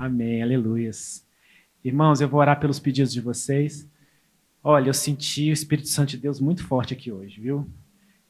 Amém, aleluias. Irmãos, eu vou orar pelos pedidos de vocês. Olha, eu senti o Espírito Santo de Deus muito forte aqui hoje, viu?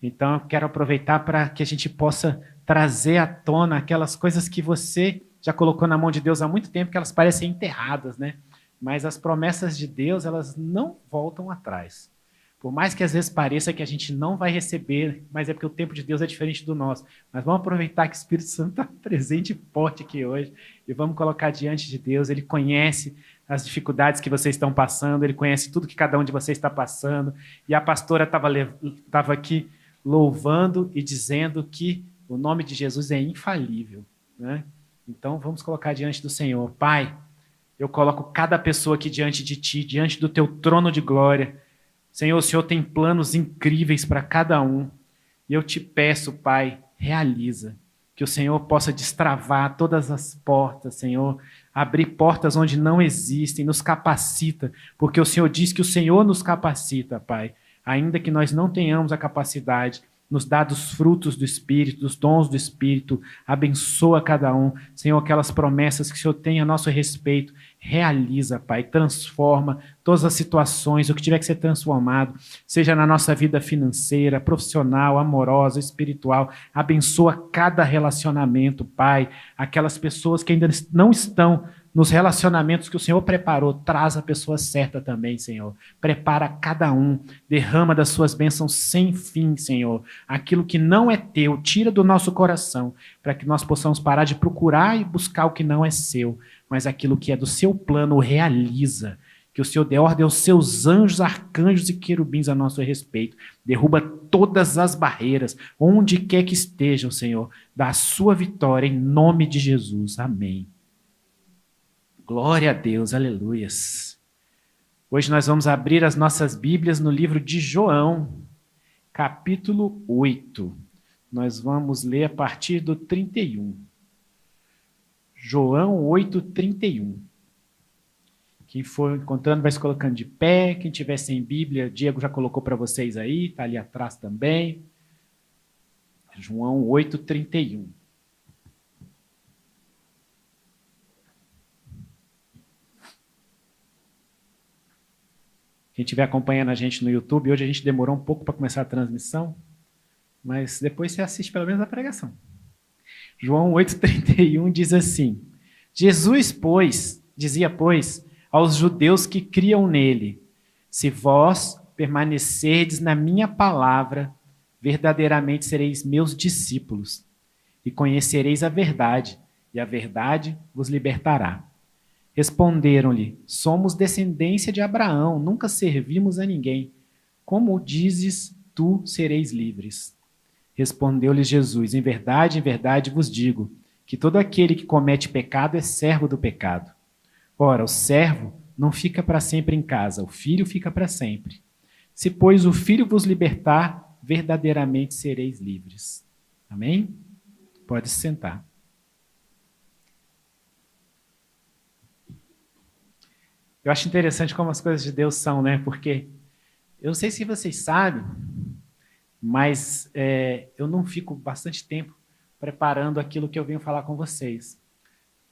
Então, eu quero aproveitar para que a gente possa trazer à tona aquelas coisas que você já colocou na mão de Deus há muito tempo, que elas parecem enterradas, né? Mas as promessas de Deus, elas não voltam atrás. Por mais que às vezes pareça que a gente não vai receber, mas é porque o tempo de Deus é diferente do nosso. Mas vamos aproveitar que o Espírito Santo está presente e forte aqui hoje e vamos colocar diante de Deus. Ele conhece as dificuldades que vocês estão passando, ele conhece tudo que cada um de vocês está passando. E a pastora estava aqui louvando e dizendo que o nome de Jesus é infalível, né? Então vamos colocar diante do Senhor. Pai, eu coloco cada pessoa aqui diante de Ti, diante do Teu trono de glória. Senhor, o Senhor tem planos incríveis para cada um. E eu te peço, Pai, realiza. Que o Senhor possa destravar todas as portas, Senhor. Abrir portas onde não existem, nos capacita. Porque o Senhor diz que o Senhor nos capacita, Pai. Ainda que nós não tenhamos a capacidade, nos dá dos frutos do Espírito, dos dons do Espírito, abençoa cada um. Senhor, aquelas promessas que o Senhor tem a nosso respeito, realiza, Pai, transforma todas as situações, o que tiver que ser transformado, seja na nossa vida financeira, profissional, amorosa, espiritual, abençoa cada relacionamento, Pai, aquelas pessoas que ainda não estão nos relacionamentos que o Senhor preparou, traz a pessoa certa também, Senhor. Prepara cada um, derrama das suas bênçãos sem fim, Senhor. Aquilo que não é teu, tira do nosso coração, para que nós possamos parar de procurar e buscar o que não é seu, mas aquilo que é do seu plano, realiza. Que o Senhor dê ordem aos seus anjos, arcanjos e querubins a nosso respeito. Derruba todas as barreiras, onde quer que estejam, Senhor. Dá a sua vitória em nome de Jesus. Amém. Glória a Deus, aleluias. Hoje nós vamos abrir as nossas Bíblias no livro de João, capítulo 8. Nós vamos ler a partir do 31. João 8, 31. Quem for encontrando vai se colocando de pé. Quem tiver sem Bíblia, Diego já colocou para vocês aí, está ali atrás também. João 8, 31. Quem estiver acompanhando a gente no YouTube, hoje a gente demorou um pouco para começar a transmissão, mas depois você assiste pelo menos a pregação. João 8,31 diz assim: Jesus, dizia, aos judeus que criam nele: se vós permanecerdes na minha palavra, verdadeiramente sereis meus discípulos, e conhecereis a verdade, e a verdade vos libertará. Responderam-lhe: somos descendência de Abraão, nunca servimos a ninguém. Como dizes, tu sereis livres? Respondeu-lhe Jesus: em verdade vos digo, que todo aquele que comete pecado é servo do pecado. Ora, o servo não fica para sempre em casa, o filho fica para sempre. Se, pois, o filho vos libertar, verdadeiramente sereis livres. Amém? Pode se sentar. Eu acho interessante como as coisas de Deus são, né? Porque eu não sei se vocês sabem, mas eu não fico bastante tempo preparando aquilo que eu venho falar com vocês.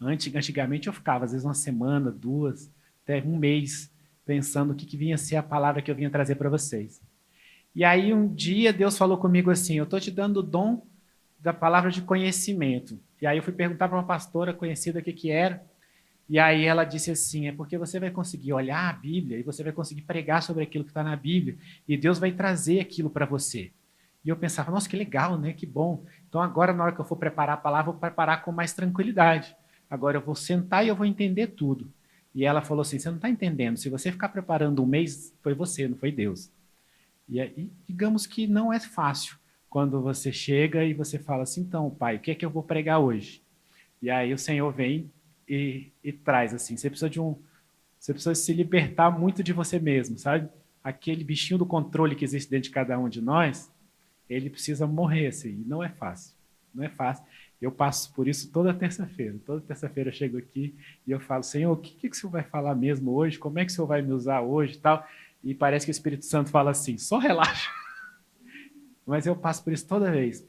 Antigamente eu ficava, às vezes, uma semana, 2, até um mês, pensando o que vinha ser a palavra que eu vinha trazer para vocês. E aí um dia Deus falou comigo assim: eu estou te dando o dom da palavra de conhecimento. E aí eu fui perguntar para uma pastora conhecida o que era. E aí ela disse assim: é porque você vai conseguir olhar a Bíblia e você vai conseguir pregar sobre aquilo que está na Bíblia e Deus vai trazer aquilo para você. E eu pensava: nossa, que legal, né? Que bom. Então agora, na hora que eu for preparar a palavra, eu vou preparar com mais tranquilidade. Agora eu vou sentar e eu vou entender tudo. E ela falou assim: você não está entendendo. Se você ficar preparando um mês, foi você, não foi Deus. E aí, digamos que não é fácil quando você chega e você fala assim: então, pai, o que é que eu vou pregar hoje? E aí o Senhor vem e traz assim, você precisa se libertar muito de você mesmo, sabe? Aquele bichinho do controle que existe dentro de cada um de nós, ele precisa morrer, assim, e não é fácil, não é fácil. Eu passo por isso toda terça-feira eu chego aqui e eu falo: Senhor, o que o Senhor vai falar mesmo hoje? Como é que o Senhor vai me usar hoje e tal? E parece que o Espírito Santo fala assim: só relaxa. Mas eu passo por isso toda vez.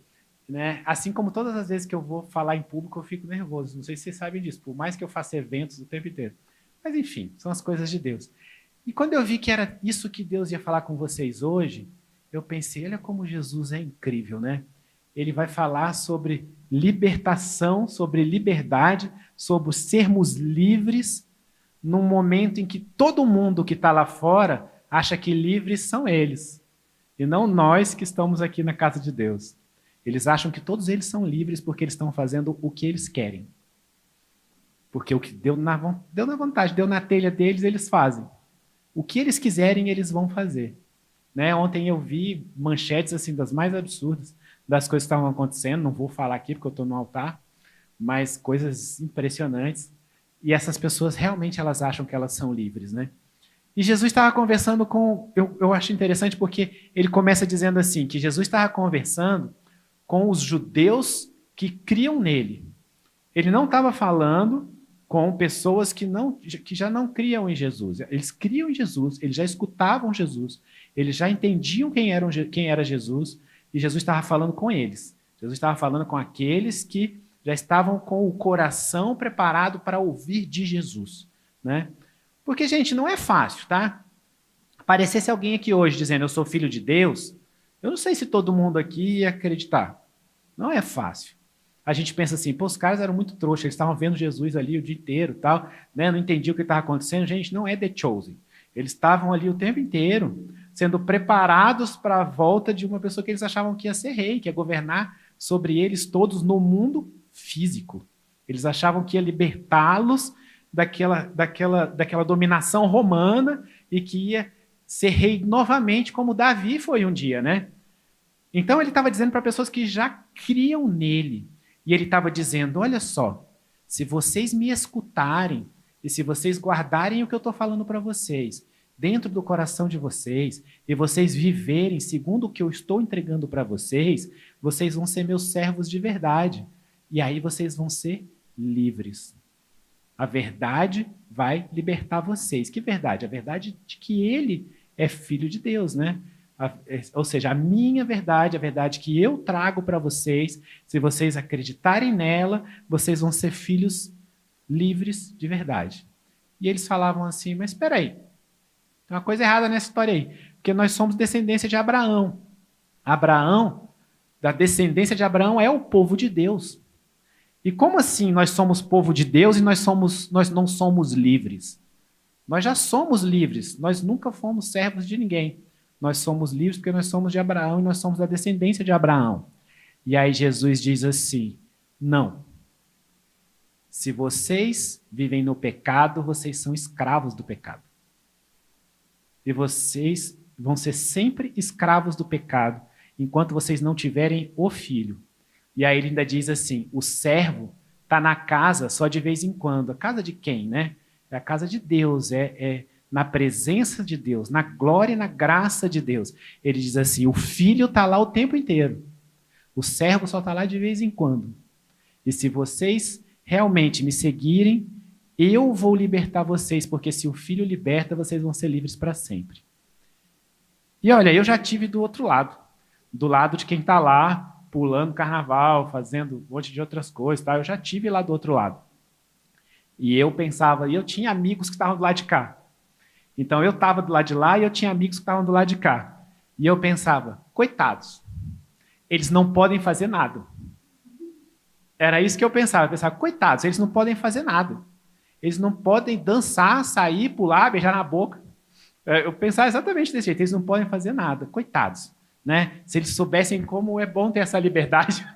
né? Assim como todas as vezes que eu vou falar em público, eu fico nervoso. Não sei se vocês sabem disso, por mais que eu faça eventos o tempo inteiro. Mas enfim, são as coisas de Deus. E quando eu vi que era isso que Deus ia falar com vocês hoje, eu pensei, olha como Jesus é incrível, né? Ele vai falar sobre libertação, sobre liberdade, sobre sermos livres num momento em que todo mundo que está lá fora acha que livres são eles, e não nós que estamos aqui na casa de Deus. Eles acham que todos eles são livres porque eles estão fazendo o que eles querem. Porque o que deu na vontade, deu na telha deles, eles fazem. O que eles quiserem, eles vão fazer. Né? Ontem eu vi manchetes assim das mais absurdas das coisas que estavam acontecendo. Não vou falar aqui porque eu estou no altar, mas coisas impressionantes. E essas pessoas realmente elas acham que elas são livres, né? E Jesus estava conversando com... Eu acho interessante porque ele começa dizendo assim, que Jesus estava conversando com os judeus que criam nele. Ele não estava falando com pessoas que já não criam em Jesus. Eles criam em Jesus, eles já escutavam Jesus, eles já entendiam quem era Jesus, e Jesus estava falando com eles. Jesus estava falando com aqueles que já estavam com o coração preparado para ouvir de Jesus, né? Porque, gente, não é fácil, tá? Aparecesse alguém aqui hoje dizendo eu sou filho de Deus, eu não sei se todo mundo aqui ia acreditar. Não é fácil. A gente pensa assim, pô, os caras eram muito trouxas, eles estavam vendo Jesus ali o dia inteiro, tal, né? Não entendiam o que estava acontecendo. Gente, não é The Chosen. Eles estavam ali o tempo inteiro sendo preparados para a volta de uma pessoa que eles achavam que ia ser rei, que ia governar sobre eles todos no mundo físico. Eles achavam que ia libertá-los daquela dominação romana e que ia ser rei novamente, como Davi foi um dia, né? Então ele estava dizendo para pessoas que já criam nele. E ele estava dizendo, olha só, se vocês me escutarem e se vocês guardarem o que eu estou falando para vocês dentro do coração de vocês e vocês viverem segundo o que eu estou entregando para vocês, vocês vão ser meus servos de verdade. E aí vocês vão ser livres. A verdade vai libertar vocês. Que verdade? A verdade de que ele é filho de Deus, né? Ou seja, a minha verdade, a verdade que eu trago para vocês, se vocês acreditarem nela, vocês vão ser filhos livres de verdade. E eles falavam assim, mas espera aí, tem uma coisa errada nessa história aí, porque nós somos descendência de Abraão. Abraão, da descendência de Abraão, é o povo de Deus. E como assim nós somos povo de Deus e nós não somos livres? Nós já somos livres, nós nunca fomos servos de ninguém. Nós somos livres porque nós somos de Abraão e nós somos da descendência de Abraão. E aí Jesus diz assim, não. Se vocês vivem no pecado, vocês são escravos do pecado. E vocês vão ser sempre escravos do pecado, enquanto vocês não tiverem o filho. E aí ele ainda diz assim, o servo está na casa só de vez em quando. A casa de quem, né? É a casa de Deus, na presença de Deus, na glória e na graça de Deus. Ele diz assim, o filho está lá o tempo inteiro. O servo só está lá de vez em quando. E se vocês realmente me seguirem, eu vou libertar vocês, porque se o filho liberta, vocês vão ser livres para sempre. E olha, eu já tive do outro lado. Do lado de quem está lá, pulando carnaval, fazendo um monte de outras coisas. Tá? Eu já tive lá do outro lado. E eu pensava, e eu tinha amigos que estavam do lado de cá. Então eu estava do lado de lá e eu tinha amigos que estavam do lado de cá. E eu pensava, coitados, eles não podem fazer nada. Era isso que eu pensava. Eu pensava, coitados, eles não podem fazer nada. Eles não podem dançar, sair, pular, beijar na boca. Eu pensava exatamente desse jeito, eles não podem fazer nada. Coitados. Né? Se eles soubessem como é bom ter essa liberdade.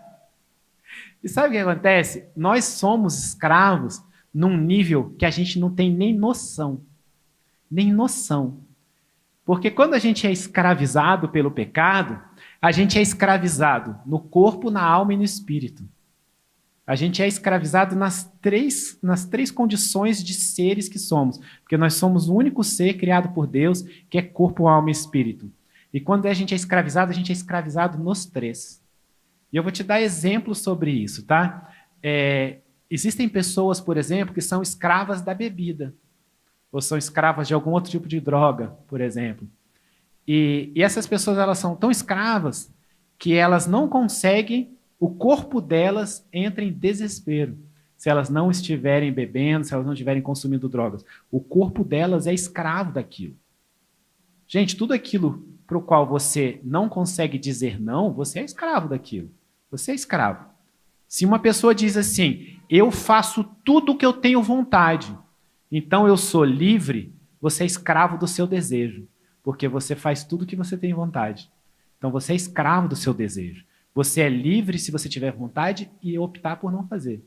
E sabe o que acontece? Nós somos escravos num nível que a gente não tem nem noção. Nem noção. Porque quando a gente é escravizado pelo pecado, a gente é escravizado no corpo, na alma e no espírito. A gente é escravizado nas três condições de seres que somos. Porque nós somos o único ser criado por Deus que é corpo, alma e espírito. E quando a gente é escravizado nos três. E eu vou te dar exemplos sobre isso, tá? Existem pessoas, por exemplo, que são escravas da bebida. Ou são escravas de algum outro tipo de droga, por exemplo. E essas pessoas elas são tão escravas que elas não conseguem o corpo delas entra em desespero se elas não estiverem bebendo, se elas não estiverem consumindo drogas. O corpo delas é escravo daquilo. Gente, tudo aquilo para o qual você não consegue dizer não, você é escravo daquilo. Você é escravo. Se uma pessoa diz assim, eu faço tudo o que eu tenho vontade, então eu sou livre, você é escravo do seu desejo, porque você faz tudo o que você tem vontade. Então você é escravo do seu desejo. Você é livre se você tiver vontade e optar por não fazer.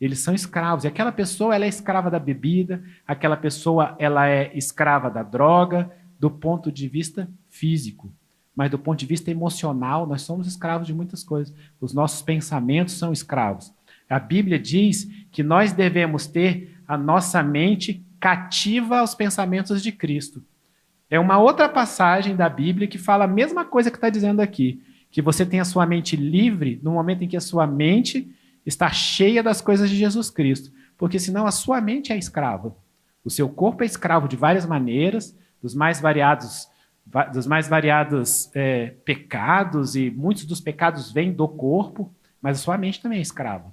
Eles são escravos. E aquela pessoa, ela é escrava da bebida, aquela pessoa, ela é escrava da droga, do ponto de vista físico. Mas do ponto de vista emocional, nós somos escravos de muitas coisas. Os nossos pensamentos são escravos. A Bíblia diz que nós devemos ter a nossa mente cativa aos pensamentos de Cristo. É uma outra passagem da Bíblia que fala a mesma coisa que está dizendo aqui, que você tem a sua mente livre no momento em que a sua mente está cheia das coisas de Jesus Cristo, porque senão a sua mente é escrava. O seu corpo é escravo de várias maneiras, dos mais variados pecados, e muitos dos pecados vêm do corpo, mas a sua mente também é escrava.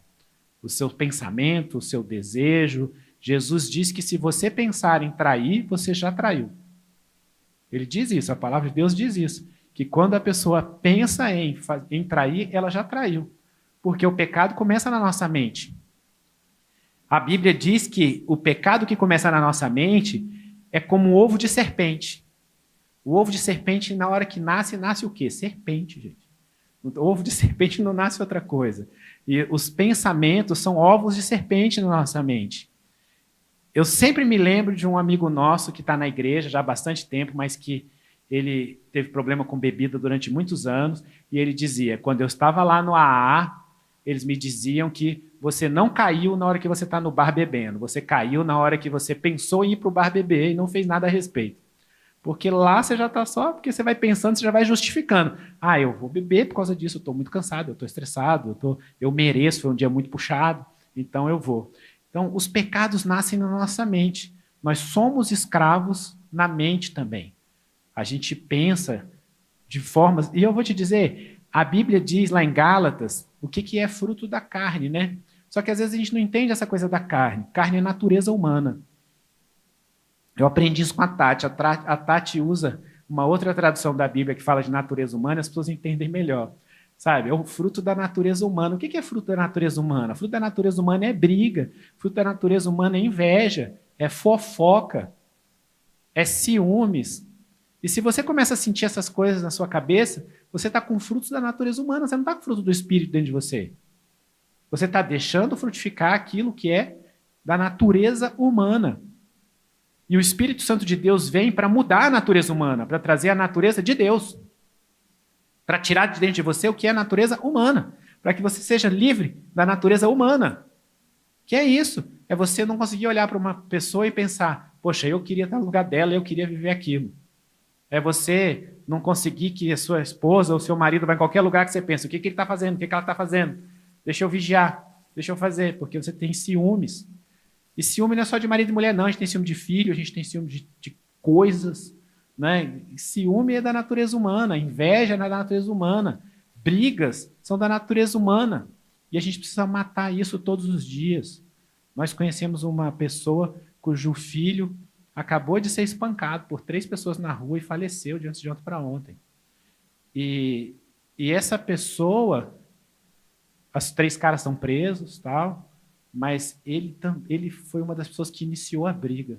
O seu pensamento, o seu desejo. Jesus diz que se você pensar em trair, você já traiu. Ele diz isso, a palavra de Deus diz isso, que quando a pessoa pensa em trair, ela já traiu, porque o pecado começa na nossa mente. A Bíblia diz que o pecado que começa na nossa mente é como um ovo de serpente. O ovo de serpente, na hora que nasce, nasce o quê? Serpente, gente. O ovo de serpente não nasce outra coisa. E os pensamentos são ovos de serpente na nossa mente. Eu sempre me lembro de um amigo nosso que está na igreja já há bastante tempo, mas que ele teve problema com bebida durante muitos anos, e ele dizia, quando eu estava lá no AA, eles me diziam que você não caiu na hora que você está no bar bebendo, você caiu na hora que você pensou em ir para o bar beber e não fez nada a respeito. Porque lá você já está só, porque você vai pensando, você já vai justificando. Ah, eu vou beber por causa disso, eu estou muito cansado, eu estou estressado, eu mereço, foi um dia muito puxado, então eu vou. Então, os pecados nascem na nossa mente. Nós somos escravos na mente também. A gente pensa de formas... E eu vou te dizer, a Bíblia diz lá em Gálatas o que é fruto da carne, né? Só que às vezes a gente não entende essa coisa da carne. Carne é natureza humana. Eu aprendi isso com a Tati. A Tati usa uma outra tradução da Bíblia que fala de natureza humana, as pessoas entendem melhor. Sabe? É o fruto da natureza humana. O que é fruto da natureza humana? Fruto da natureza humana é briga. Fruto da natureza humana é inveja, é fofoca, é ciúmes. E se você começa a sentir essas coisas na sua cabeça, você está com frutos da natureza humana, você não está com fruto do Espírito dentro de você. Você está deixando frutificar aquilo que é da natureza humana. E o Espírito Santo de Deus vem para mudar a natureza humana, para trazer a natureza de Deus. Para tirar de dentro de você o que é a natureza humana, para que você seja livre da natureza humana. Que é isso? É você não conseguir olhar para uma pessoa e pensar, poxa, eu queria estar no lugar dela, eu queria viver aquilo. É você não conseguir que a sua esposa ou seu marido vá em qualquer lugar que você pensa, o que ele está fazendo, o que ela está fazendo? Deixa eu vigiar, deixa eu fazer, porque você tem ciúmes. E ciúme não é só de marido e mulher, não. A gente tem ciúme de filho, a gente tem ciúme de coisas, né? Ciúme é da natureza humana, inveja é da natureza humana, brigas são da natureza humana. E a gente precisa matar isso todos os dias. Nós conhecemos uma pessoa cujo filho acabou de ser espancado por 3 pessoas na rua e faleceu de antes de ontem para ontem. E essa pessoa, os 3 caras são presos, tal, mas ele foi uma das pessoas que iniciou a briga.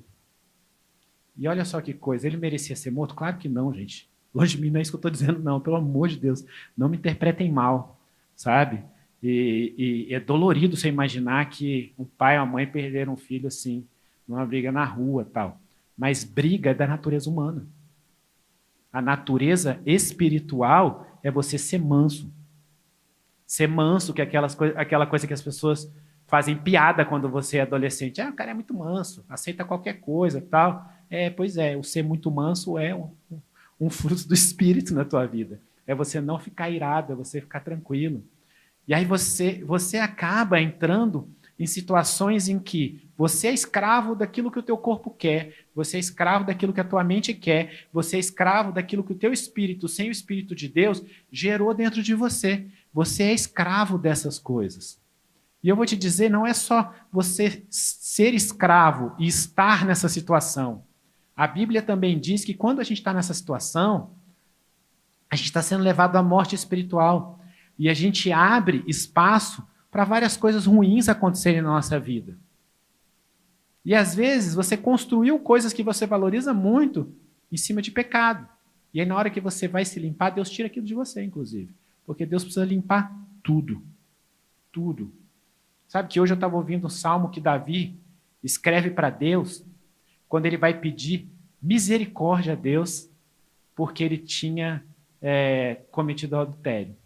E olha só que coisa, ele merecia ser morto? Claro que não, gente. Longe de mim não é isso que eu estou dizendo, não. Pelo amor de Deus, não me interpretem mal, sabe? E é dolorido você imaginar que um pai ou uma mãe perderam um filho assim, numa briga na rua, tal. Mas briga é da natureza humana. A natureza espiritual é você ser manso. Ser manso, que é aquela coisa que as pessoas fazem piada quando você é adolescente. Ah, o cara é muito manso, aceita qualquer coisa, tal. Pois é, o ser muito manso é um fruto do Espírito na tua vida. É você não ficar irado, é você ficar tranquilo. E aí você acaba entrando em situações em que você é escravo daquilo que o teu corpo quer, você é escravo daquilo que a tua mente quer, você é escravo daquilo que o teu espírito, sem o Espírito de Deus, gerou dentro de você. Você é escravo dessas coisas. E eu vou te dizer, não é só você ser escravo e estar nessa situação. A Bíblia também diz que quando a gente está nessa situação, a gente está sendo levado à morte espiritual. E a gente abre espaço para várias coisas ruins acontecerem na nossa vida. E às vezes você construiu coisas que você valoriza muito em cima de pecado. E aí na hora que você vai se limpar, Deus tira aquilo de você, inclusive. Porque Deus precisa limpar tudo. Tudo. Sabe que hoje eu estava ouvindo um salmo que Davi escreve para Deus quando ele vai pedir misericórdia a Deus porque ele tinha cometido adultério.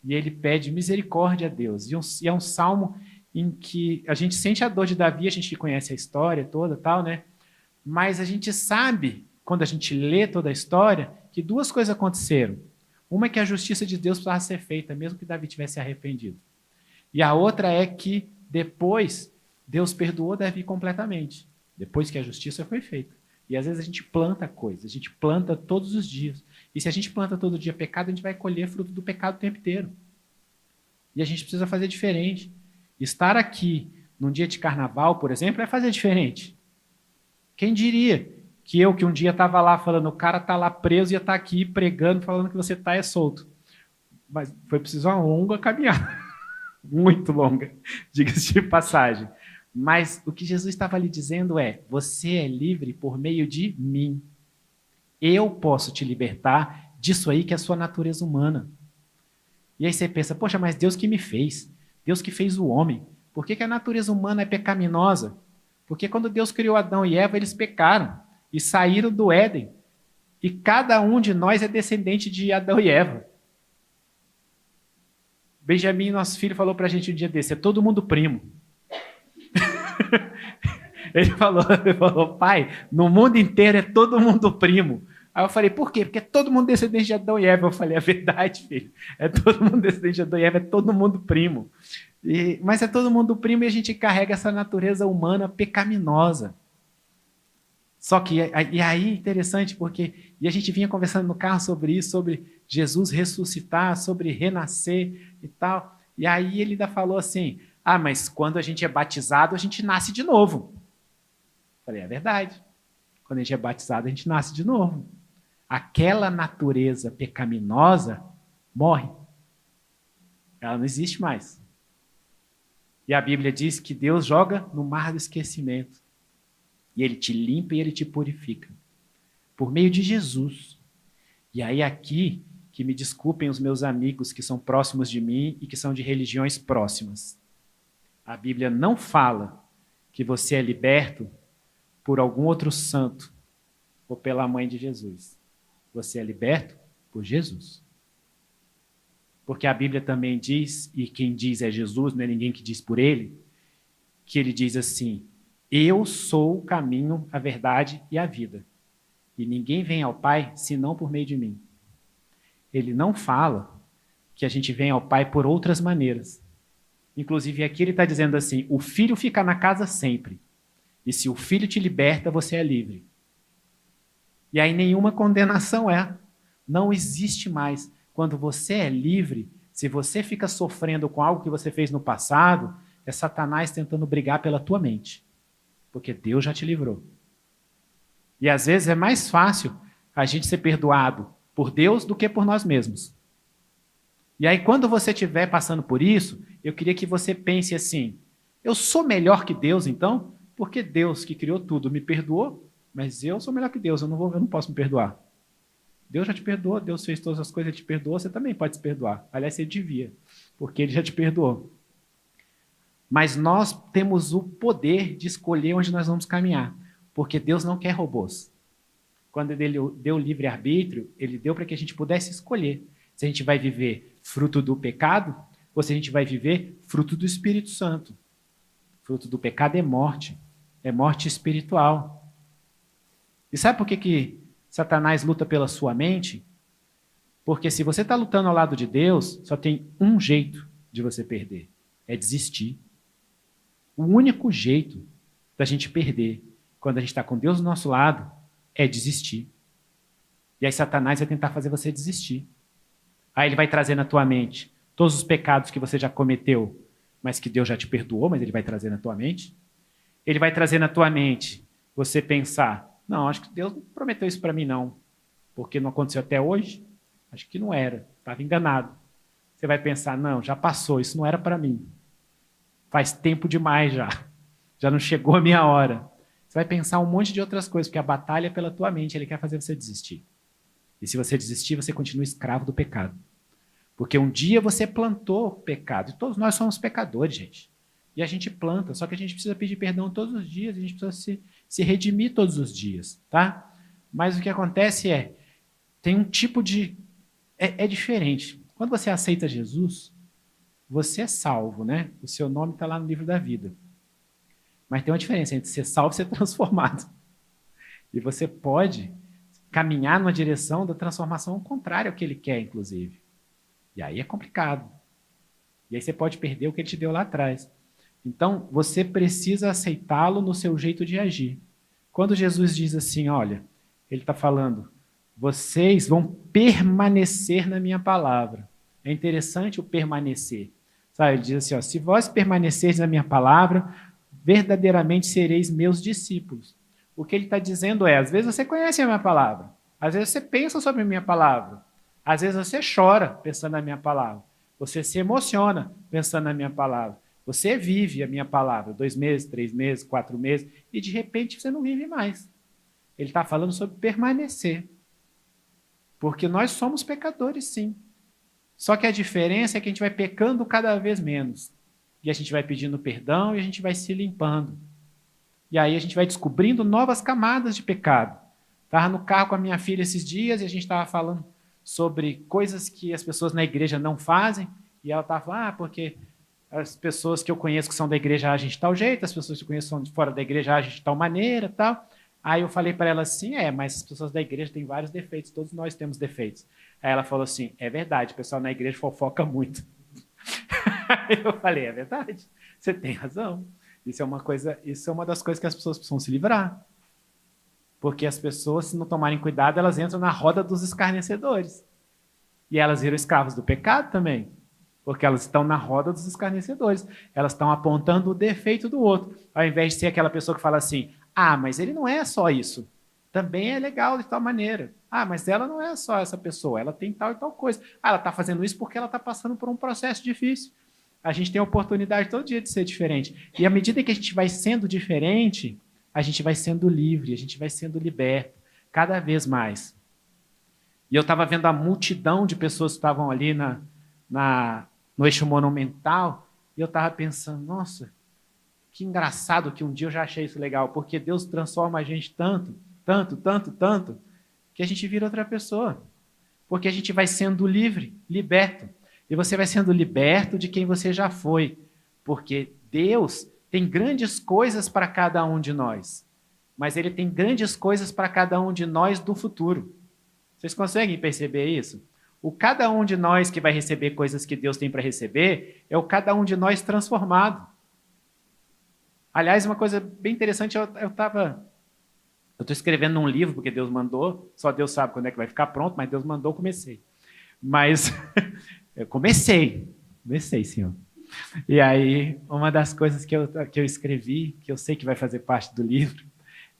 E ele pede misericórdia a Deus. E é um salmo em que a gente sente a dor de Davi, a gente conhece a história toda, tal, né? Mas a gente sabe, quando a gente lê toda a história, que duas coisas aconteceram. Uma é que a justiça de Deus precisava ser feita, mesmo que Davi tivesse arrependido. E a outra é que depois Deus perdoou Davi completamente, depois que a justiça foi feita. E às vezes a gente planta coisas, a gente planta todos os dias. E se a gente planta todo dia pecado, a gente vai colher fruto do pecado o tempo inteiro. E a gente precisa fazer diferente. Estar aqui num dia de carnaval, por exemplo, é fazer diferente. Quem diria que eu, que um dia estava lá falando, o cara está lá preso e ia estar aqui pregando, falando que você está solto. Mas foi preciso uma longa caminhada. Muito longa, diga-se de passagem. Mas o que Jesus estava lhe dizendo é, você é livre por meio de mim. Eu posso te libertar disso aí que é a sua natureza humana. E aí você pensa, poxa, mas Deus que me fez, Deus que fez o homem. Por que a natureza humana é pecaminosa? Porque quando Deus criou Adão e Eva, eles pecaram e saíram do Éden. E cada um de nós é descendente de Adão e Eva. Benjamin, nosso filho, falou pra gente um dia desse, é todo mundo primo. Ele falou, pai, no mundo inteiro é todo mundo primo. Aí eu falei, por quê? Porque é todo mundo descendente de Adão e Eva. Eu falei, é verdade, filho. É todo mundo descendente de Adão e Eva, é todo mundo primo. Mas é todo mundo primo e a gente carrega essa natureza humana pecaminosa. Só que, e aí interessante, porque e a gente vinha conversando no carro sobre isso, sobre Jesus ressuscitar, sobre renascer e tal. E aí ele ainda falou assim, mas quando a gente é batizado, a gente nasce de novo. Eu falei, é verdade. Quando a gente é batizado, a gente nasce de novo. Aquela natureza pecaminosa morre. Ela não existe mais. E a Bíblia diz que Deus joga no mar do esquecimento. E ele te limpa e ele te purifica. Por meio de Jesus. E aí aqui, que me desculpem os meus amigos que são próximos de mim e que são de religiões próximas. A Bíblia não fala que você é liberto por algum outro santo ou pela mãe de Jesus. Você é liberto por Jesus. Porque a Bíblia também diz, e quem diz é Jesus, não é ninguém que diz por ele, que ele diz assim, eu sou o caminho, a verdade e a vida. E ninguém vem ao Pai senão por meio de mim. Ele não fala que a gente vem ao Pai por outras maneiras. Inclusive aqui ele está dizendo assim, o filho fica na casa sempre. E se o filho te liberta, você é livre. E aí nenhuma condenação é. Não existe mais. Quando você é livre, se você fica sofrendo com algo que você fez no passado, é Satanás tentando brigar pela tua mente. Porque Deus já te livrou. E às vezes é mais fácil a gente ser perdoado por Deus do que por nós mesmos. E aí quando você estiver passando por isso, eu queria que você pense assim, eu sou melhor que Deus então? Porque Deus que criou tudo me perdoou, mas eu sou melhor que Deus, eu não posso me perdoar. Deus já te perdoou, Deus fez todas as coisas, ele te perdoou, você também pode se perdoar. Aliás, você devia, porque ele já te perdoou. Mas nós temos o poder de escolher onde nós vamos caminhar, porque Deus não quer robôs. Quando ele deu o livre-arbítrio, ele deu para que a gente pudesse escolher se a gente vai viver fruto do pecado ou se a gente vai viver fruto do Espírito Santo. Fruto do pecado é morte espiritual. E sabe por que Satanás luta pela sua mente? Porque se você está lutando ao lado de Deus, só tem um jeito de você perder, é desistir. O único jeito da gente perder, quando a gente está com Deus do nosso lado, é desistir. E aí Satanás vai tentar fazer você desistir. Aí ele vai trazer na tua mente, Todos os pecados que você já cometeu, mas que Deus já te perdoou, mas Ele vai trazer na tua mente. Ele vai trazer na tua mente você pensar, não, acho que Deus não prometeu isso para mim não, porque não aconteceu até hoje. Acho que não era, estava enganado. Você vai pensar, não, já passou, isso não era para mim. Faz tempo demais já não chegou a minha hora. Você vai pensar um monte de outras coisas, porque a batalha é pela tua mente, Ele quer fazer você desistir. E se você desistir, você continua escravo do pecado. Porque um dia você plantou pecado, e todos nós somos pecadores, gente. E a gente planta, só que a gente precisa pedir perdão todos os dias, a gente precisa se redimir todos os dias, tá? Mas o que acontece tem um tipo de... É diferente. Quando você aceita Jesus, você é salvo, né? O seu nome está lá no livro da vida. Mas tem uma diferença entre ser salvo e ser transformado. E você pode caminhar numa direção da transformação contrária ao que Ele quer, inclusive. E aí é complicado. E aí você pode perder o que Ele te deu lá atrás. Então, você precisa aceitá-lo no seu jeito de agir. Quando Jesus diz assim, olha, Ele está falando, vocês vão permanecer na minha palavra. É interessante o permanecer. Sabe? Ele diz assim, ó, se vós permanecerdes na minha palavra, verdadeiramente sereis meus discípulos. O que ele está dizendo às vezes você conhece a minha palavra, às vezes você pensa sobre a minha palavra, às vezes você chora pensando na minha palavra, você se emociona pensando na minha palavra, você vive a minha palavra 2 meses, 3 meses, 4 meses, e de repente você não vive mais. Ele está falando sobre permanecer. Porque nós somos pecadores, sim. Só que a diferença é que a gente vai pecando cada vez menos. E a gente vai pedindo perdão e a gente vai se limpando. E aí a gente vai descobrindo novas camadas de pecado. Estava no carro com a minha filha esses dias e a gente estava falando sobre coisas que as pessoas na igreja não fazem. E ela estava falando, porque as pessoas que eu conheço que são da igreja agem de tal jeito, as pessoas que eu conheço que são de fora da igreja agem de tal maneira, tal. Aí eu falei para ela assim, mas as pessoas da igreja têm vários defeitos, todos nós temos defeitos. Aí ela falou assim, é verdade, o pessoal na igreja fofoca muito. Aí eu falei, é verdade, você tem razão. Isso é uma das coisas que as pessoas precisam se livrar. Porque as pessoas, se não tomarem cuidado, elas entram na roda dos escarnecedores. E elas viram escravos do pecado também. Porque elas estão na roda dos escarnecedores. Elas estão apontando o defeito do outro. Ao invés de ser aquela pessoa que fala assim, mas ele não é só isso. Também é legal de tal maneira. Mas ela não é só essa pessoa. Ela tem tal e tal coisa. Ela está fazendo isso porque ela está passando por um processo difícil. A gente tem a oportunidade todo dia de ser diferente. E à medida que a gente vai sendo diferente, a gente vai sendo livre, a gente vai sendo liberto, cada vez mais. E eu estava vendo a multidão de pessoas que estavam ali no eixo monumental, e eu estava pensando, nossa, que engraçado que um dia eu já achei isso legal, porque Deus transforma a gente tanto, tanto, tanto, tanto, que a gente vira outra pessoa. Porque a gente vai sendo livre, liberto. E você vai sendo liberto de quem você já foi. Porque Deus tem grandes coisas para cada um de nós. Mas Ele tem grandes coisas para cada um de nós do futuro. Vocês conseguem perceber isso? O cada um de nós que vai receber coisas que Deus tem para receber é o cada um de nós transformado. Aliás, uma coisa bem interessante, eu estou escrevendo um livro, porque Deus mandou, só Deus sabe quando é que vai ficar pronto, mas Deus mandou, comecei. Mas eu comecei, Senhor. E aí, uma das coisas que eu escrevi, que eu sei que vai fazer parte do livro,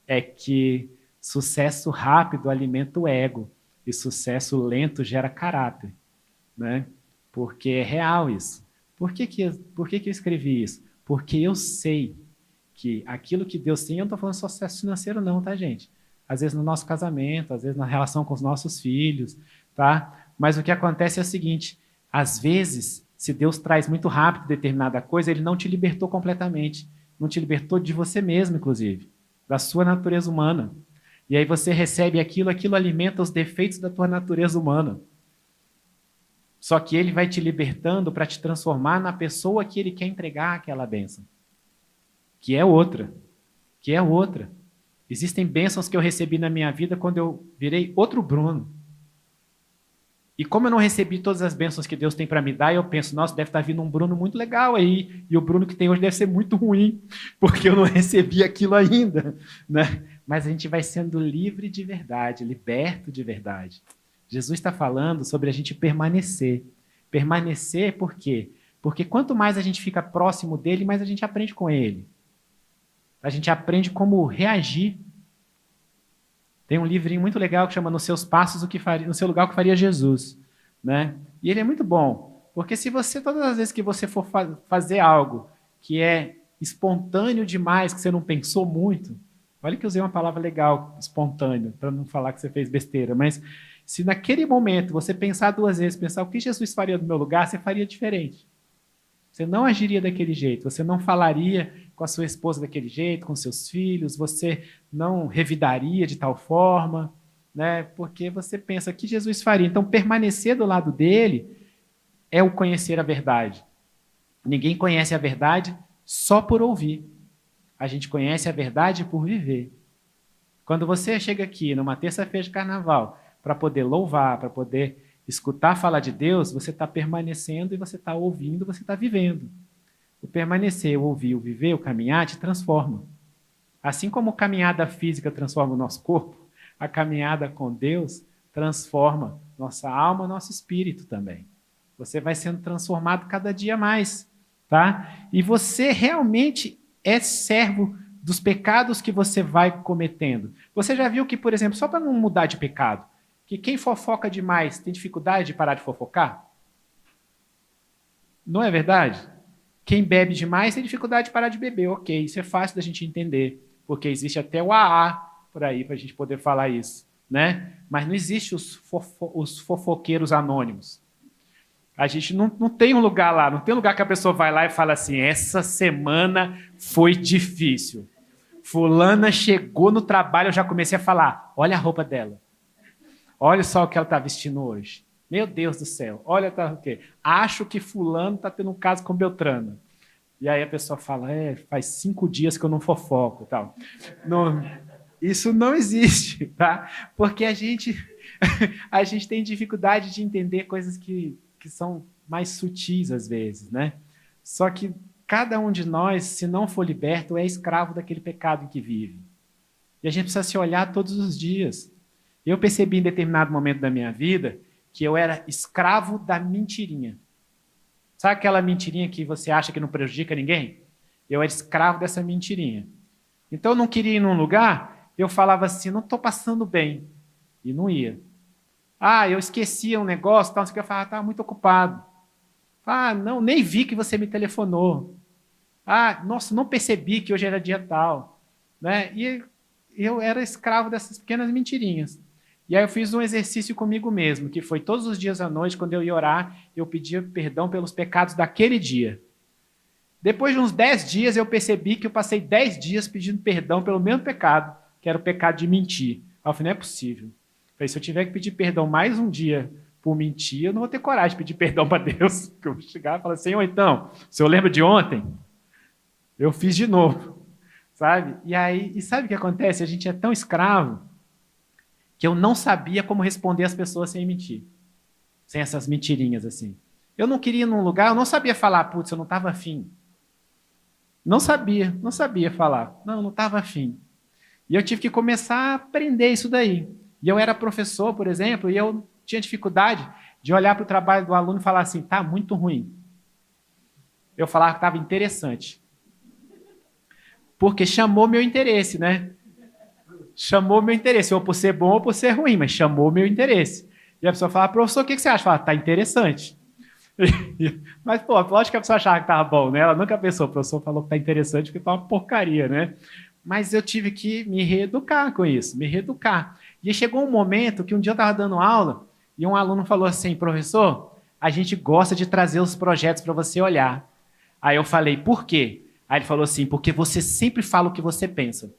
é que sucesso rápido alimenta o ego e sucesso lento gera caráter, né? Porque é real isso. Por que eu escrevi isso? Porque eu sei que aquilo que Deus tem, eu não estou falando só sucesso financeiro não, tá, gente? Às vezes no nosso casamento, às vezes na relação com os nossos filhos, tá? Mas o que acontece é o seguinte, às vezes, se Deus traz muito rápido determinada coisa, Ele não te libertou completamente, não te libertou de você mesmo, inclusive, da sua natureza humana. E aí você recebe aquilo alimenta os defeitos da tua natureza humana. Só que Ele vai te libertando para te transformar na pessoa que Ele quer entregar aquela bênção. Que é outra. Existem bênçãos que eu recebi na minha vida quando eu virei outro Bruno. E como eu não recebi todas as bênçãos que Deus tem para me dar, eu penso, nossa, deve estar vindo um Bruno muito legal aí, e o Bruno que tem hoje deve ser muito ruim, porque eu não recebi aquilo ainda, né? Mas a gente vai sendo livre de verdade, liberto de verdade. Jesus está falando sobre a gente permanecer. Permanecer por quê? Porque quanto mais a gente fica próximo dele, mais a gente aprende com ele. A gente aprende como reagir. Tem um livrinho muito legal que chama Nos Seus Passos, no seu lugar o que faria Jesus, né? E ele é muito bom, porque se você, todas as vezes que você for fazer algo que é espontâneo demais, que você não pensou muito, olha que eu usei uma palavra legal, espontâneo, para não falar que você fez besteira, mas se naquele momento você pensar duas vezes, pensar o que Jesus faria no meu lugar, você faria diferente. Você não agiria daquele jeito, você não falaria com a sua esposa daquele jeito, com seus filhos, você não revidaria de tal forma, né? Porque você pensa que Jesus faria. Então, permanecer do lado dele é o conhecer a verdade. Ninguém conhece a verdade só por ouvir. A gente conhece a verdade por viver. Quando você chega aqui numa terça-feira de carnaval para poder louvar, para poder escutar falar de Deus, você está permanecendo e você está ouvindo, você está vivendo. O permanecer, o ouvir, o viver, o caminhar te transforma. Assim como a caminhada física transforma o nosso corpo, a caminhada com Deus transforma nossa alma, nosso espírito também. Você vai sendo transformado cada dia mais, tá? E você realmente é servo dos pecados que você vai cometendo. Você já viu que, por exemplo, só para não mudar de pecado, que quem fofoca demais tem dificuldade de parar de fofocar? Não é verdade? Quem bebe demais tem dificuldade de parar de beber. Ok, isso é fácil da gente entender, porque existe até o AA por aí para a gente poder falar isso, né? Mas não existe os fofoqueiros anônimos. A gente não tem um lugar lá, não tem um lugar que a pessoa vai lá e fala assim, essa semana foi difícil. Fulana chegou no trabalho, eu já comecei a falar, olha a roupa dela. Olha só o que ela está vestindo hoje. Meu Deus do céu. Olha, tá o quê? Acho que fulano está tendo um caso com Beltrano. E aí a pessoa fala, faz 5 dias que eu não fofoco. Tal. Não, isso não existe, tá? Porque a gente tem dificuldade de entender coisas que são mais sutis às vezes, né? Só que cada um de nós, se não for liberto, é escravo daquele pecado em que vive. E a gente precisa se olhar todos os dias. Eu percebi em determinado momento da minha vida que eu era escravo da mentirinha. Sabe aquela mentirinha que você acha que não prejudica ninguém? Eu era escravo dessa mentirinha. Então eu não queria ir num lugar, eu falava assim, não estou passando bem. E não ia. Eu esquecia um negócio, tal, não sei o que, eu falava, estava muito ocupado. Não, nem vi que você me telefonou. Nossa, não percebi que hoje era dia tal. Né? E eu era escravo dessas pequenas mentirinhas. E aí eu fiz um exercício comigo mesmo, que foi todos os dias à noite, quando eu ia orar, eu pedia perdão pelos pecados daquele dia. Depois de uns 10 dias, eu percebi que eu passei 10 dias pedindo perdão pelo mesmo pecado, que era o pecado de mentir. Aí eu falei, não é possível. Eu falei, se eu tiver que pedir perdão mais um dia por mentir, eu não vou ter coragem de pedir perdão para Deus. Eu vou chegar e falar, Senhor, então, se eu lembro de ontem, eu fiz de novo. Sabe? E sabe o que acontece? A gente é tão escravo que eu não sabia como responder as pessoas sem mentir. Sem essas mentirinhas assim. Eu não queria ir num lugar, eu não sabia falar, putz, eu não estava afim. Não sabia falar. Não estava afim. E eu tive que começar a aprender isso daí. E eu era professor, por exemplo, e eu tinha dificuldade de olhar para o trabalho do aluno e falar assim, tá muito ruim. Eu falava que estava interessante. Porque chamou meu interesse, né? Chamou meu interesse, ou por ser bom ou por ser ruim, mas chamou meu interesse. E a pessoa fala, professor, o que você acha? Fala, tá interessante. Mas, pô, lógico que a pessoa achava que estava bom, né? Ela nunca pensou, o professor falou que tá interessante porque tá uma porcaria, né? Mas eu tive que me reeducar com isso, me reeducar. E chegou um momento que um dia eu estava dando aula e um aluno falou assim, professor, a gente gosta de trazer os projetos para você olhar. Aí eu falei, por quê? Aí ele falou assim, porque você sempre fala o que você pensa.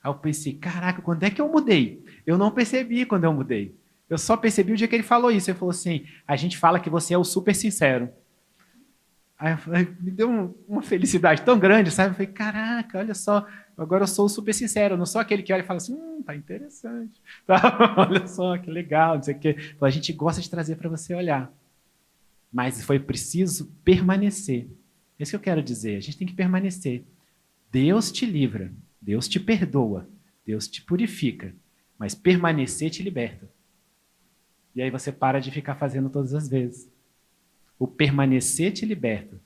Aí eu pensei, caraca, quando é que eu mudei? Eu não percebi quando eu mudei. Eu só percebi o dia que ele falou isso. Ele falou assim, a gente fala que você é o super sincero. Aí me deu uma felicidade tão grande, sabe? Eu falei, caraca, olha só, agora eu sou o super sincero, eu não sou aquele que olha e fala assim, tá interessante. Tá? Olha só, que legal, não sei o quê. A gente gosta de trazer para você olhar. Mas foi preciso permanecer. É isso que eu quero dizer, a gente tem que permanecer. Deus te livra, Deus te perdoa, Deus te purifica, mas permanecer te liberta. E aí você para de ficar fazendo todas as vezes. O permanecer te liberta.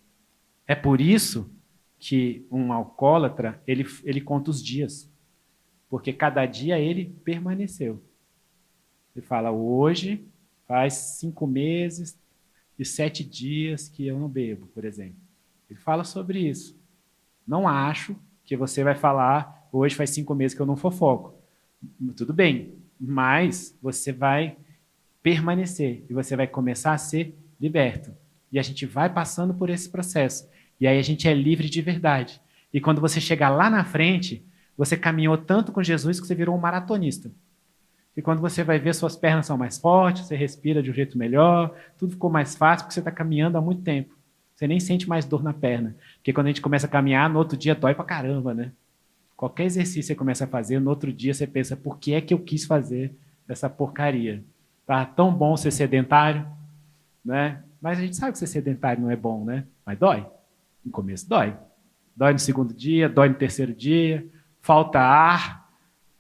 É por isso que um alcoólatra, ele conta os dias. Porque cada dia ele permaneceu. Ele fala, hoje faz 5 meses e 7 dias que eu não bebo, por exemplo. Ele fala sobre isso. Não acho que você vai falar, hoje faz 5 meses que eu não fofoco. Tudo bem, mas você vai permanecer e você vai começar a ser liberto. E a gente vai passando por esse processo. E aí a gente é livre de verdade. E quando você chegar lá na frente, você caminhou tanto com Jesus que você virou um maratonista. E quando você vai ver, suas pernas são mais fortes, você respira de um jeito melhor, tudo ficou mais fácil porque você está caminhando há muito tempo. Você nem sente mais dor na perna. Porque quando a gente começa a caminhar, no outro dia dói pra caramba, né? Qualquer exercício que você começa a fazer, no outro dia você pensa, por que é que eu quis fazer essa porcaria? Tá tão bom ser sedentário, né? Mas a gente sabe que ser sedentário não é bom, né? Mas dói. No começo dói. Dói no segundo dia, dói no terceiro dia, falta ar,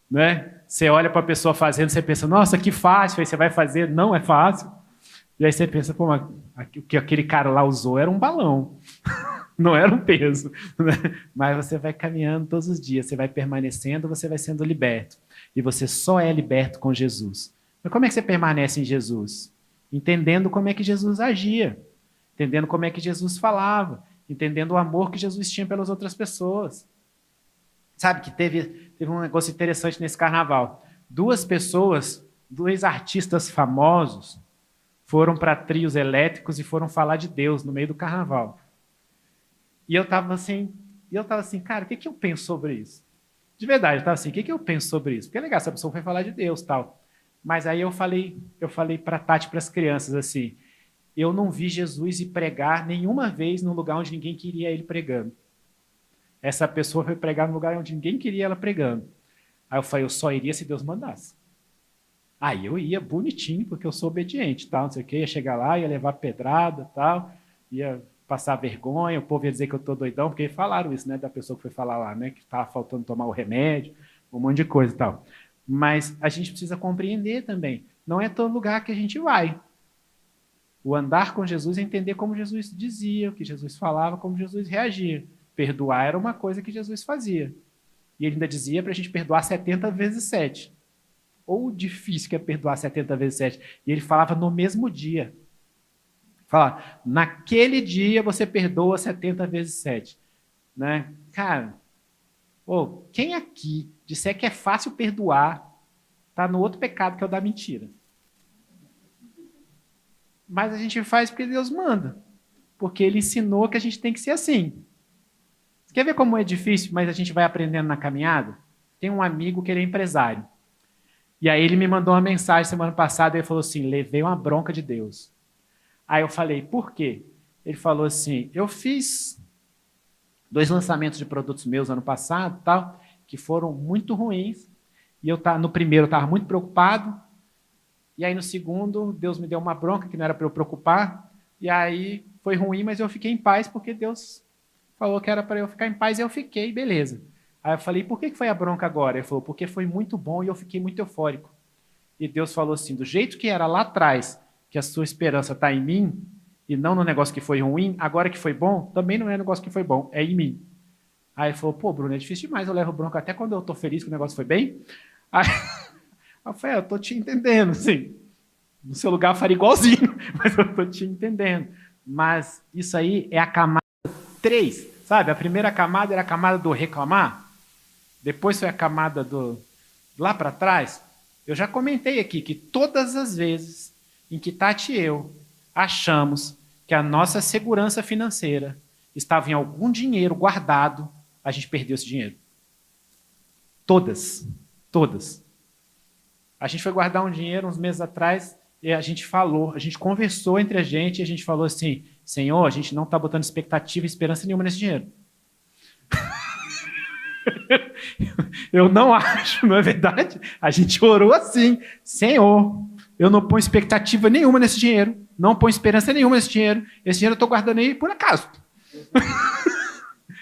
né? Você olha para a pessoa fazendo, você pensa, nossa, que fácil, aí você vai fazer, não é fácil. E aí você pensa, pô, mas o que aquele cara lá usou era um balão, não era um peso. Né? Mas você vai caminhando todos os dias, você vai permanecendo, você vai sendo liberto. E você só é liberto com Jesus. Mas como é que você permanece em Jesus? Entendendo como é que Jesus agia, entendendo como é que Jesus falava, entendendo o amor que Jesus tinha pelas outras pessoas. Sabe que teve um negócio interessante nesse carnaval. 2 pessoas, 2 artistas famosos, foram para trios elétricos e foram falar de Deus no meio do carnaval. E eu estava assim, cara, o que eu penso sobre isso? De verdade, eu estava assim, o que eu penso sobre isso? Porque é legal, essa pessoa foi falar de Deus, tal. Mas aí eu falei para a Tati, para as crianças, assim, eu não vi Jesus ir pregar nenhuma vez num lugar onde ninguém queria ele pregando. Essa pessoa foi pregar num lugar onde ninguém queria ela pregando. Aí eu falei, eu só iria se Deus mandasse. Aí eu ia bonitinho, porque eu sou obediente, tal, não sei o quê, ia chegar lá, ia levar pedrada, tal, ia passar vergonha, o povo ia dizer que eu tô doidão, porque falaram isso, né, da pessoa que foi falar lá, né, que estava faltando tomar o remédio, um monte de coisa e tal. Mas a gente precisa compreender também, não é todo lugar que a gente vai. O andar com Jesus é entender como Jesus dizia, o que Jesus falava, como Jesus reagia. Perdoar era uma coisa que Jesus fazia. E ele ainda dizia para a gente perdoar 70 vezes 7. Ou difícil que é perdoar 70 vezes 7. E ele falava no mesmo dia. Fala, naquele dia você perdoa 70 vezes 7. Né? Cara, quem aqui disser que é fácil perdoar, está no outro pecado que é o da mentira. Mas a gente faz porque Deus manda. Porque ele ensinou que a gente tem que ser assim. Você quer ver como é difícil, mas a gente vai aprendendo na caminhada? Tem um amigo que ele é empresário. E aí ele me mandou uma mensagem semana passada e ele falou assim, levei uma bronca de Deus. Aí eu falei, por quê? Ele falou assim, eu fiz 2 lançamentos de produtos meus ano passado, tal, que foram muito ruins. E no primeiro eu estava muito preocupado. E aí no segundo, Deus me deu uma bronca que não era para eu preocupar. E aí foi ruim, mas eu fiquei em paz porque Deus falou que era para eu ficar em paz e eu fiquei, beleza. Aí eu falei, por que foi a bronca agora? Ele falou, porque foi muito bom e eu fiquei muito eufórico. E Deus falou assim, do jeito que era lá atrás, que a sua esperança está em mim, e não no negócio que foi ruim, agora que foi bom, também não é negócio que foi bom, é em mim. Aí ele falou, pô, Bruno, é difícil demais, eu levo bronca até quando eu estou feliz que o negócio foi bem. Aí eu falei, eu estou te entendendo, sim. No seu lugar eu faria igualzinho, mas eu estou te entendendo. Mas isso aí é a camada 3, sabe? A primeira camada era a camada do reclamar, depois foi a camada do lá para trás. Eu já comentei aqui que todas as vezes em que Tati e eu achamos que a nossa segurança financeira estava em algum dinheiro guardado, a gente perdeu esse dinheiro. Todas. A gente foi guardar um dinheiro uns meses atrás e a gente conversou entre a gente e a gente falou assim, Senhor, a gente não está botando expectativa e esperança nenhuma nesse dinheiro. Eu não acho, não é verdade? A gente orou assim, Senhor, eu não ponho expectativa nenhuma nesse dinheiro, não ponho esperança nenhuma nesse dinheiro, esse dinheiro eu estou guardando aí por acaso.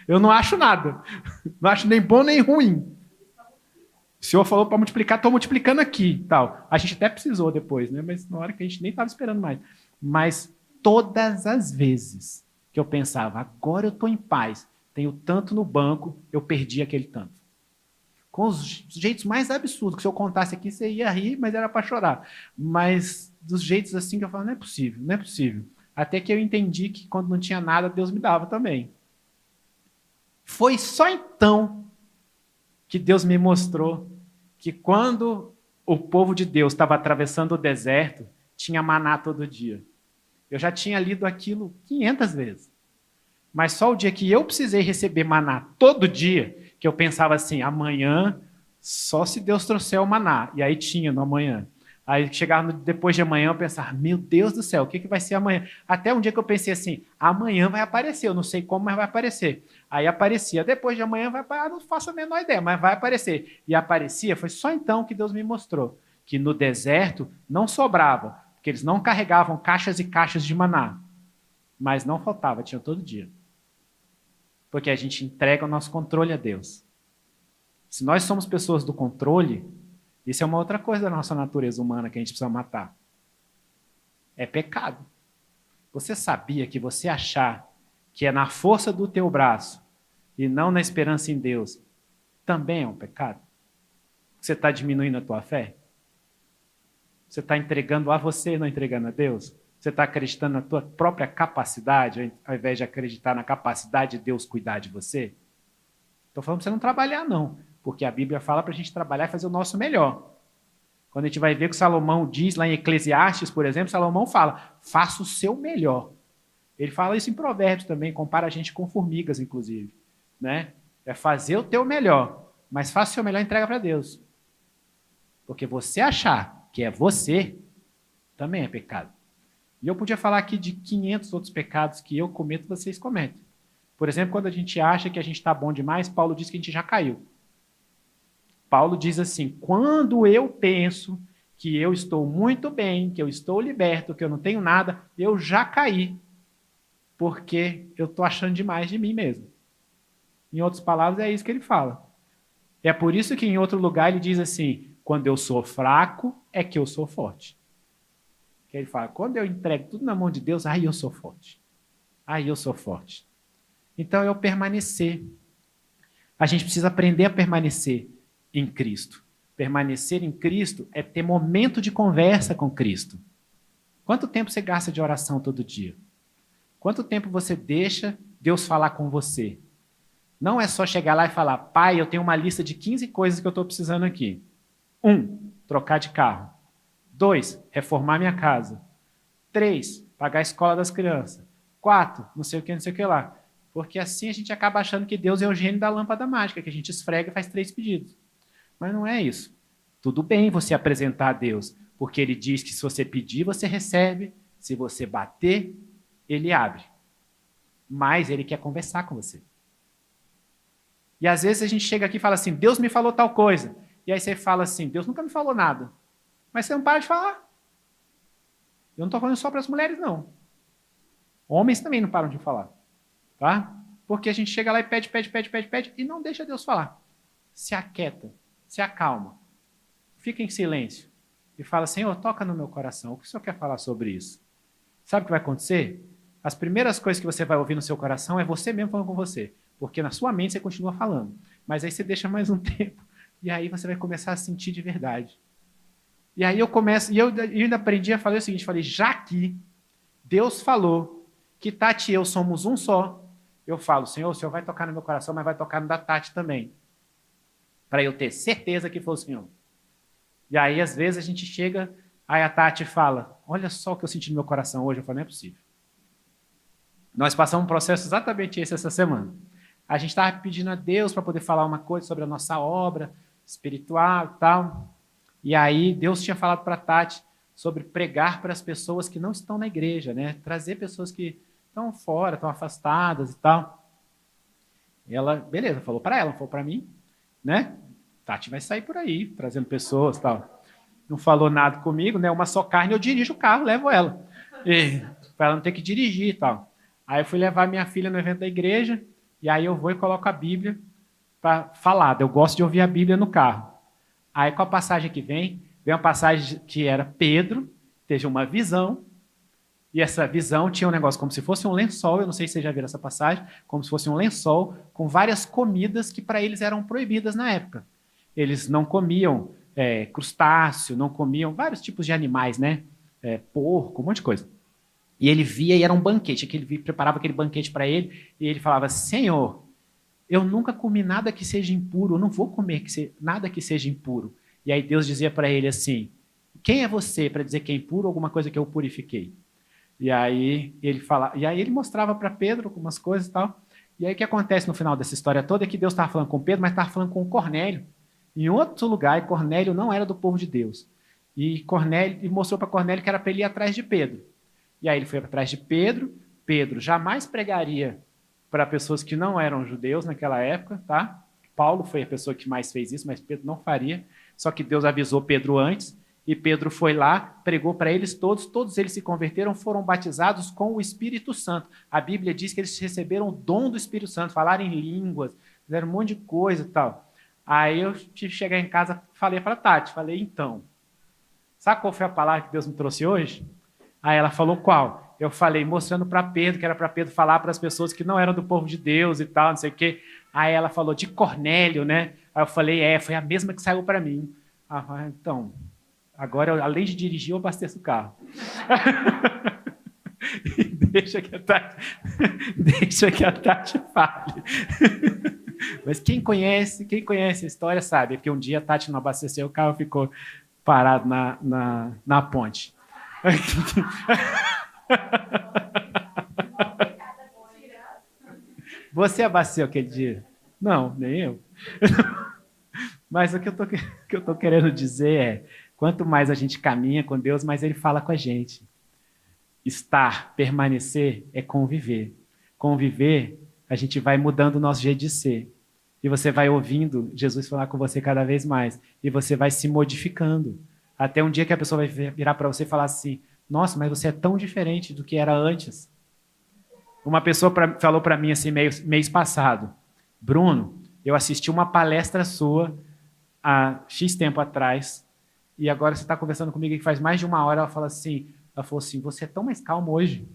Eu não acho nada, não acho nem bom nem ruim. Senhor falou para multiplicar, estou multiplicando aqui. Tal. A gente até precisou depois, né? Mas na hora que a gente nem estava esperando mais. Mas todas as vezes que eu pensava, agora eu estou em paz, tenho tanto no banco, eu perdi aquele tanto. Com os jeitos mais absurdos, que se eu contasse aqui, você ia rir, mas era para chorar. Mas dos jeitos assim que eu falo, não é possível, não é possível. Até que eu entendi que quando não tinha nada, Deus me dava também. Foi só então que Deus me mostrou que quando o povo de Deus estava atravessando o deserto, tinha maná todo dia. Eu já tinha lido aquilo 500 vezes. Mas só o dia que eu precisei receber maná todo dia, que eu pensava assim, amanhã, só se Deus trouxer o maná. E aí tinha no amanhã. Aí chegava depois de amanhã, eu pensava, meu Deus do céu, o que vai ser amanhã? Até um dia que eu pensei assim, amanhã vai aparecer, eu não sei como, mas vai aparecer. Aí aparecia, depois de amanhã vai aparecer, não faço a menor ideia, mas vai aparecer. E aparecia, foi só então que Deus me mostrou que no deserto não sobrava, porque eles não carregavam caixas e caixas de maná, mas não faltava, tinha todo dia. Porque a gente entrega o nosso controle a Deus. Se nós somos pessoas do controle, isso é uma outra coisa da nossa natureza humana que a gente precisa matar. É pecado. Você sabia que você achar que é na força do teu braço e não na esperança em Deus também é um pecado? Você está diminuindo a tua fé? Você está entregando a você e não entregando a Deus? Você está acreditando na tua própria capacidade ao invés de acreditar na capacidade de Deus cuidar de você? Estou falando para você não trabalhar, não. Porque a Bíblia fala para a gente trabalhar e fazer o nosso melhor. Quando a gente vai ver o que Salomão diz lá em Eclesiastes, por exemplo, Salomão fala, faça o seu melhor. Ele fala isso em Provérbios também, compara a gente com formigas, inclusive. Né? É fazer o teu melhor, mas faça o seu melhor e entrega para Deus. Porque você achar que é você, também é pecado. E eu podia falar aqui de 500 outros pecados que eu cometo, vocês cometem. Por exemplo, quando a gente acha que a gente está bom demais, Paulo diz que a gente já caiu. Paulo diz assim, quando eu penso que eu estou muito bem, que eu estou liberto, que eu não tenho nada, eu já caí, porque eu estou achando demais de mim mesmo. Em outras palavras, é isso que ele fala. É por isso que em outro lugar ele diz assim, quando eu sou fraco, é que eu sou forte. Que ele fala, quando eu entrego tudo na mão de Deus, aí eu sou forte. Aí eu sou forte. Então, eu permanecer. A gente precisa aprender a permanecer em Cristo. Permanecer em Cristo é ter momento de conversa com Cristo. Quanto tempo você gasta de oração todo dia? Quanto tempo você deixa Deus falar com você? Não é só chegar lá e falar, pai, eu tenho uma lista de 15 coisas que eu estou precisando aqui. 1, trocar de carro. 2, reformar minha casa. 3, pagar a escola das crianças. 4, não sei o que lá. Porque assim a gente acaba achando que Deus é o gênio da lâmpada mágica, que a gente esfrega e faz 3 pedidos. Mas não é isso. Tudo bem você apresentar a Deus, porque ele diz que se você pedir, você recebe. Se você bater, ele abre. Mas ele quer conversar com você. E às vezes a gente chega aqui e fala assim, Deus me falou tal coisa. E aí você fala assim, Deus nunca me falou nada. Mas você não para de falar. Eu não estou falando só para as mulheres, não. Homens também não param de falar. Tá? Porque a gente chega lá e pede, e não deixa Deus falar. Se aquieta, se acalma. Fica em silêncio. E fala, Senhor, toca no meu coração. O que o Senhor quer falar sobre isso? Sabe o que vai acontecer? As primeiras coisas que você vai ouvir no seu coração é você mesmo falando com você. Porque na sua mente você continua falando. Mas aí você deixa mais um tempo. E aí você vai começar a sentir de verdade. E aí eu começo, e eu ainda aprendi a falar o seguinte, falei, já que Deus falou que Tati e eu somos um só, eu falo, Senhor, o Senhor vai tocar no meu coração, mas vai tocar no da Tati também. Para eu ter certeza que foi o Senhor. E aí, às vezes, a gente chega, aí a Tati fala, olha só o que eu senti no meu coração hoje. Eu falo, não é possível. Nós passamos um processo exatamente esse essa semana. A gente estava pedindo a Deus para poder falar uma coisa sobre a nossa obra espiritual e tal. E aí, Deus tinha falado para a Tati sobre pregar para as pessoas que não estão na igreja, né? Trazer pessoas que estão fora, estão afastadas e tal. E ela, beleza, falou para ela, não falou para mim, né? Tati vai sair por aí, trazendo pessoas e tal. Não falou nada comigo, né? Uma só carne, eu dirijo o carro, levo ela. Para ela não ter que dirigir e tal. Aí eu fui levar minha filha no evento da igreja, e aí eu vou e coloco a Bíblia para falar. Eu gosto de ouvir a Bíblia no carro. Aí, com a passagem que vem uma passagem que era Pedro, teve uma visão, e essa visão tinha um negócio como se fosse um lençol, eu não sei se vocês já viram essa passagem, como se fosse um lençol com várias comidas que para eles eram proibidas na época. Eles não comiam crustáceo, não comiam vários tipos de animais, né? Porco, um monte de coisa. E ele via e era um banquete, que ele preparava aquele banquete para ele, e ele falava, Senhor, eu nunca comi nada que seja impuro, eu não vou comer nada que seja impuro. E aí Deus dizia para ele assim, quem é você para dizer que é impuro alguma coisa que eu purifiquei? E aí ele mostrava para Pedro algumas coisas e tal. E aí o que acontece no final dessa história toda é que Deus estava falando com Pedro, mas estava falando com Cornélio, em outro lugar, e Cornélio não era do povo de Deus. E mostrou para Cornélio que era para ele ir atrás de Pedro. E aí ele foi atrás de Pedro. Pedro jamais pregaria para pessoas que não eram judeus naquela época, tá? Paulo foi a pessoa que mais fez isso, mas Pedro não faria. Só que Deus avisou Pedro antes, e Pedro foi lá, pregou para eles todos eles se converteram, foram batizados com o Espírito Santo. A Bíblia diz que eles receberam o dom do Espírito Santo, falaram em línguas, fizeram um monte de coisa e tal. Aí eu tive que chegar em casa, falei para a Tati, então, sabe qual foi a palavra que Deus me trouxe hoje? Aí ela falou qual? Eu falei, mostrando para Pedro, que era para Pedro falar para as pessoas que não eram do povo de Deus e tal, não sei o quê. Aí ela falou de Cornélio, né? Aí eu falei, foi a mesma que saiu para mim. Então, agora, além de dirigir, eu abasteço o carro. Deixa que a Tati fale. Mas quem conhece a história sabe, porque um dia a Tati não abasteceu, o carro ficou parado na ponte. Você abasteceu aquele dia? Não, nem eu. Mas o que eu tô querendo dizer é, quanto mais a gente caminha com Deus, mais Ele fala com a gente. Estar, permanecer, é conviver. Conviver, a gente vai mudando o nosso jeito de ser. E você vai ouvindo Jesus falar com você cada vez mais. E você vai se modificando. Até um dia que a pessoa vai virar para você e falar assim, nossa, mas você é tão diferente do que era antes. Uma pessoa falou para mim assim, mês passado, Bruno, eu assisti uma palestra sua há X tempo atrás, e agora você está conversando comigo que faz mais de uma hora, ela falou assim, você é tão mais calmo hoje.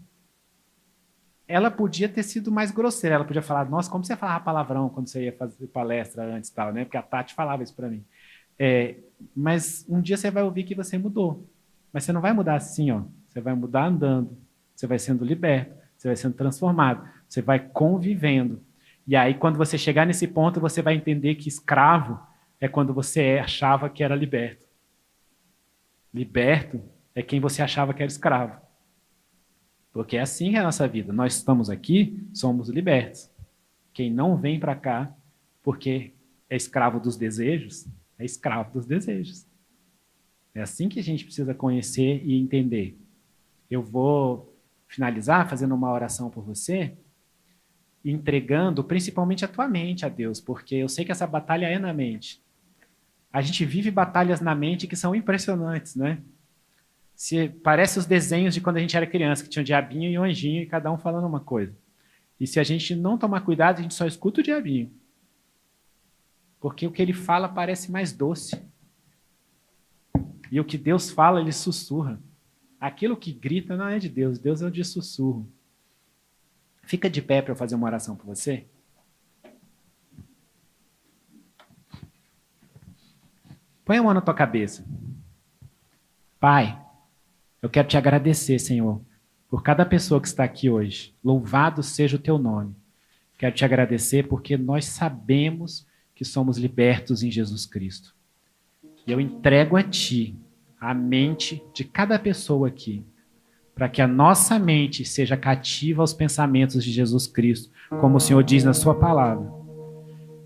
Ela podia ter sido mais grosseira, ela podia falar, nossa, como você falava palavrão quando você ia fazer palestra antes e tal, né? Porque a Tati falava isso para mim. Mas um dia você vai ouvir que você mudou. Mas você não vai mudar assim, ó. Você vai mudar andando, você vai sendo liberto, você vai sendo transformado, você vai convivendo. E aí, quando você chegar nesse ponto, você vai entender que escravo é quando você achava que era liberto. Liberto é quem você achava que era escravo. Porque é assim que é a nossa vida. Nós estamos aqui, somos libertos. Quem não vem para cá porque é escravo dos desejos, é escravo dos desejos. É assim que a gente precisa conhecer e entender. Eu vou finalizar fazendo uma oração por você, entregando principalmente a tua mente a Deus, porque eu sei que essa batalha é na mente. A gente vive batalhas na mente que são impressionantes, né? Parece os desenhos de quando a gente era criança, que tinha um diabinho e um anjinho, e cada um falando uma coisa. E se a gente não tomar cuidado, a gente só escuta o diabinho. Porque o que ele fala parece mais doce. E o que Deus fala, ele sussurra. Aquilo que grita não é de Deus, Deus é o de sussurro. Fica de pé para eu fazer uma oração por você. Põe a mão na tua cabeça. Pai, eu quero te agradecer, Senhor, por cada pessoa que está aqui hoje. Louvado seja o teu nome. Quero te agradecer porque nós sabemos que somos libertos em Jesus Cristo. E eu entrego a ti a mente de cada pessoa aqui, para que a nossa mente seja cativa aos pensamentos de Jesus Cristo, como o Senhor diz na sua palavra.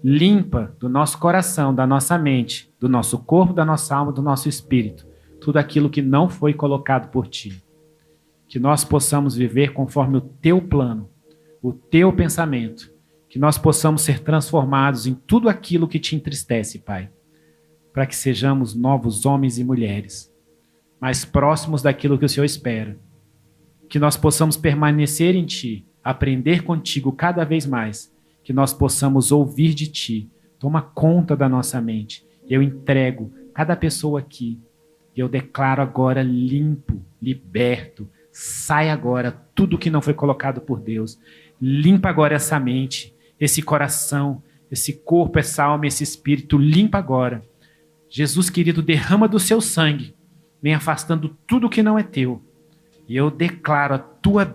Limpa do nosso coração, da nossa mente, do nosso corpo, da nossa alma, do nosso espírito, tudo aquilo que não foi colocado por ti. Que nós possamos viver conforme o teu plano, o teu pensamento, que nós possamos ser transformados em tudo aquilo que te entristece, Pai, para que sejamos novos homens e mulheres, mais próximos daquilo que o Senhor espera. Que nós possamos permanecer em Ti, aprender contigo cada vez mais, que nós possamos ouvir de Ti. Toma conta da nossa mente. Eu entrego cada pessoa aqui. E eu declaro agora limpo, liberto. Sai agora tudo que não foi colocado por Deus. Limpa agora essa mente, esse coração, esse corpo, essa alma, esse espírito. Limpa agora. Jesus querido, derrama do seu sangue. Vem afastando tudo que não é teu. E eu declaro a tua